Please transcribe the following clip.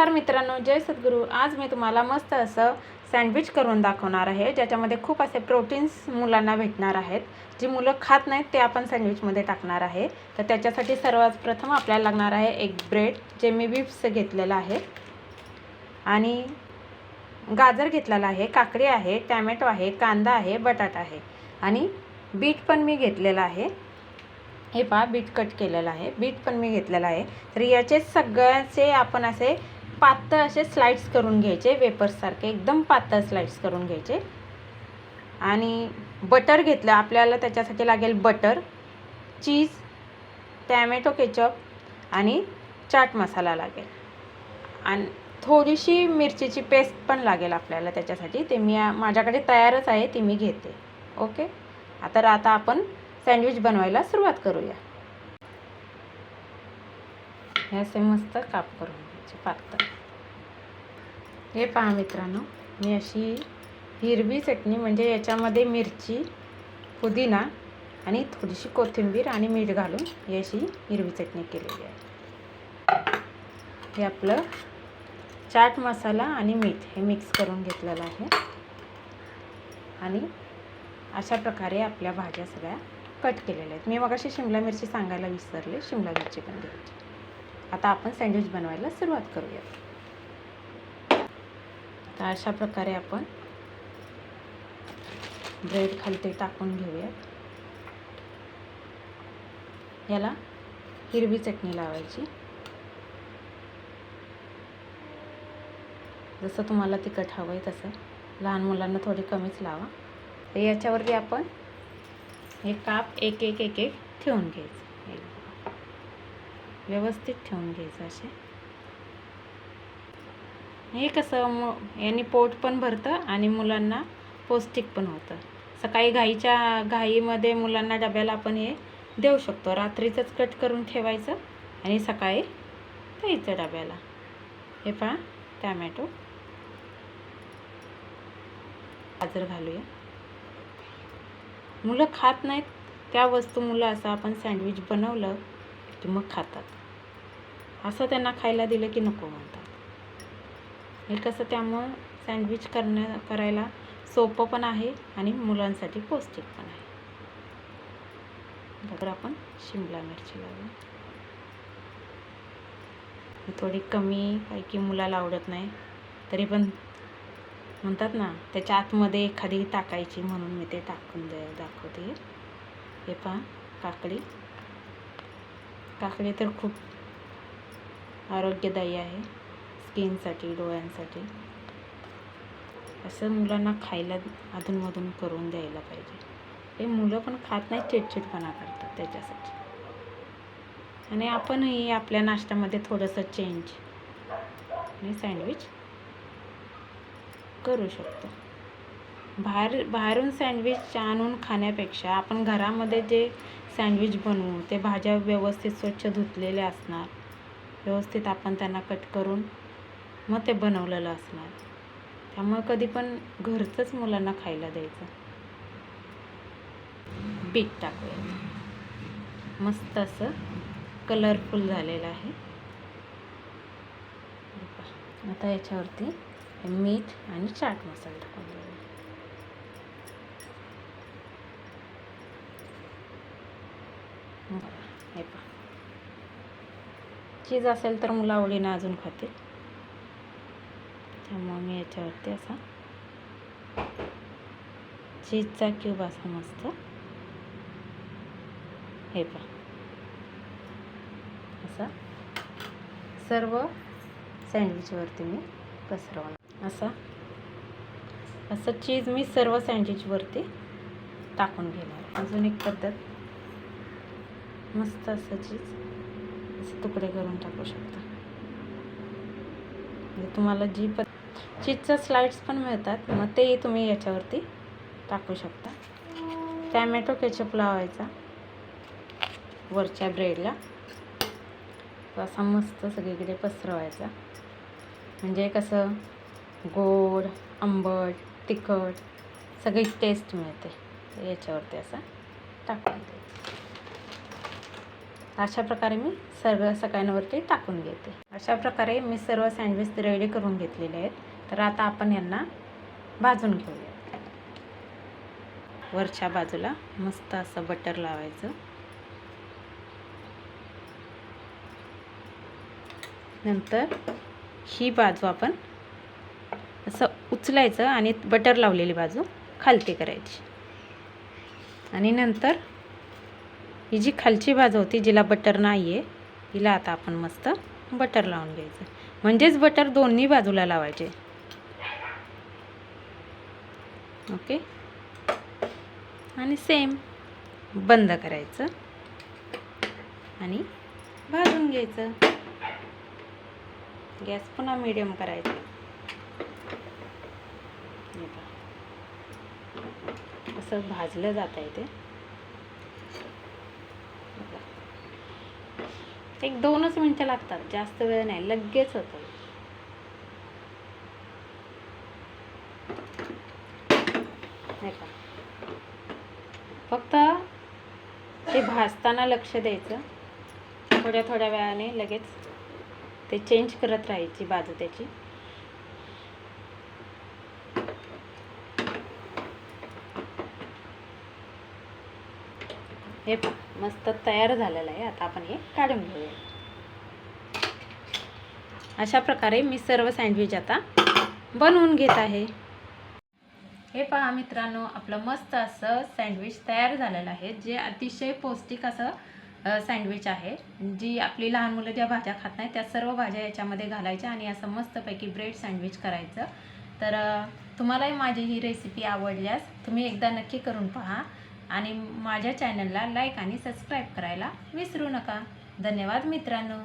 नमस्कार मित्रांनो, जय सद्गुरू। आज मी तुम्हाला मस्त असं सँडविच करून दाखवणार आहे, ज्याच्यामध्ये खूप असे प्रोटीन्स मुलांना भेटणार आहेत। जी मुलं खात नाहीत ते आपण सँडविचमध्ये टाकणार आहे। तर त्याच्यासाठी सर्वात प्रथम आपल्याला लागणार आहे एक ब्रेड, जे मी व्हिप्स घेतलेला आहे, आणि गाजर घेतलेला आहे, काकडी आहे, टोमॅटो आहे, कांदा आहे, बटाटा आहे, आणि बीट पण मी घेतलेला आहे। हे पहा, बीट कट केलेला आहे, बीट पण मी घेतलेला आहे। तर याचे सगळ्याचे आपण असे पातळ असे स्लाइड्स करून घ्यायचे, वेपर्स सारखे एकदम पातळ स्लाइड्स करून घ्यायचे। आणि बटर घेतलं आपल्याला, त्याच्यासाठी लागेल बटर, चीज, टोमॅटो केचप आणि चाट मसाला लागेल, आणि थोडीशी मिरचीची पेस्ट पण लागेल आपल्याला त्याच्यासाठी। ते मी माझ्याकडे तयारच आहे, ती मी घेते। ओके, आता आपण सँडविच बनवायला सुरुवात करूया। हे असे मस्त काप करून घ्यायचे पातळ। हे पहा मित्रांनो, मी अशी हिरवी चटणी, म्हणजे याच्यामध्ये मिरची, पुदिना आणि थोडीशी कोथिंबीर आणि मीठ घालून ही अशी हिरवी चटणी केलेली आहे। हे आपलं चाट मसाला आणि मीठ हे मिक्स करून घेतलेलं आहे, आणि अशा प्रकारे आपल्या भाज्या सगळ्या कट केलेल्या आहेत। मी मगाशी शिमला मिरची सांगायला विसरले, शिमला मिरची पण घ्यायची। आता आपण सँडविच बनवायला सुरुवात करूया। तर अशा प्रकारे आपण ब्रेड खालते टाकून घेऊया। याला हिरवी चटणी लावायची, जसं तुम्हाला तिखट हवं आहे तसं। लहान मुलांना थोडी कमीच लावा। तर याच्यावरती आपण हे काप एक एक एक एक ठेवून घ्यायचं, व्यवस्थित ठेवून घ्यायचं असे। हे कसं यांनी पोट पण भरतं आणि मुलांना पौष्टिक पण होतं। सकाळी घाईमध्ये मुलांना डब्याला आपण हे देऊ शकतो। रात्रीचंच कट करून ठेवायचं आणि सकाळी द्यायचं डब्याला। हे पहा, टोमॅटो, गाजर घालूया। मुलं खात नाहीत त्या वस्तू मुलं असं आपण सँडविच बनवलं की मग खातात, असं त्यांना खायला दिलं की नको म्हणतात। हे कसं, त्यामुळं सँडविच करायला सोपं पण आहे आणि मुलांसाठी पौष्टिक पण आहे। तर आपण शिमला मिरची लावू, थोडी कमी, काही की मुलाला आवडत नाही, तरी पण म्हणतात ना, त्याच्या आतमध्ये एखादी टाकायची, म्हणून मी ते टाकून दाखवते। हे पहा, काकडी तर खूप आरोग्यदायी आहे स्किनसाठी, डोळ्यांसाठी। असं मुलांना खायला अधूनमधून करून द्यायला पाहिजे। हे मुलं पण खात नाही, चिडचिडपणा करतात त्याच्यासाठी। आणि आपणही आपल्या नाश्त्यामध्ये थोडंसं चेंज आणि सँडविच करू शकतो। बाहेरून सँडविच आणून खाण्यापेक्षा आपण घरामध्ये जे सँडविच बनवू, ते भाज्या व्यवस्थित स्वच्छ धुतलेल्या असणार, व्यवस्थित आपण त्यांना कट करून मग ते बनवलेलं असणार। त्यामुळे कधी पण घरचंच मुलांना खायला द्यायचं। बीट टाकूया, मस्त असं कलरफुल झालेलं आहे। आता याच्यावरती मीठ आणि चाट मसाला टाकून देऊया। हे पहा, चीज असेल तर मुलं आवडीनं अजून खातील, त्यामुळे मी याच्यावरती असा चीजचा क्यूब असा मस्त, हे पहा, असा सर्व सँडविचवरती मी पसरवणार। असं चीज मी सर्व सँडविचवरती टाकून घेणार। अजून एक पद्धत, मस्त असं चीज असे तुकडे करून टाकू शकता। म्हणजे तुम्हाला चीजच्या स्लाइड्स पण मिळतात, मग तेही तुम्ही याच्यावरती टाकू शकता। टोमॅटो केचप लावायचा वरच्या ब्रेडला, असा मस्त सगळीकडे पसरवायचा। म्हणजे कसं, गोड, आंबट, तिखट सगळी टेस्ट मिळते। तर याच्यावरती असं टाकून द्यायचं। अशा प्रकारे मी सर्व सगळ्यांवरती टाकून घेते. अशा प्रकारे मी सर्व सँडविच रेडी करून घेतलेले आहेत. तर आता आपण यांना भाजून घेऊया. वरच्या बाजूला मस्त असं बटर लावायचं. नंतर ही बाजू आपण असं उचलायचं आणि बटर लावलेली बाजू खालती करायची. आणि नंतर ही जी खालची बाजू होती जिला बटर नाही आहे हिला आता आपण मस्त बटर लावून घ्यायचं. म्हणजेच बटर दोन्ही बाजूला लावायचे. ओके. आणि सेम बंद करायचं आणि भाजून घ्यायचं. गॅस पुन्हा मीडियम करायचा. असं भाजलं जात आहे ते. 1-2च मिनिटं लागतात, जास्त वेळ नाही, लगेच होतं. फक्त ते भाजताना लक्ष द्यायचं. थोड्या वेळाने लगेच ते चेंज करत राहायची बाजू त्याची. हे मस्त तयार झालेलं आहे. आता आपण हे काढून घेऊया. अशा प्रकारे मी सर्व सँडविच आता बनवून घेत आहे. हे पहा मित्रांनो, आपलं मस्त असं सँडविच तयार झालेलं आहे, जे अतिशय पौष्टिक असं सँडविच आहे. जी आपली लहान मुलं ज्या भाज्या खात नाही त्या सर्व भाज्या याच्यामध्ये घालायच्या आणि असं मस्तपैकी ब्रेड सँडविच करायचं. तर तुम्हालाही माझी ही रेसिपी आवडल्यास तुम्ही एकदा नक्की करून पहा आणि माझ्या चॅनलला लाईक आणि सबस्क्राईब करायला विसरू नका. धन्यवाद मित्रांनो.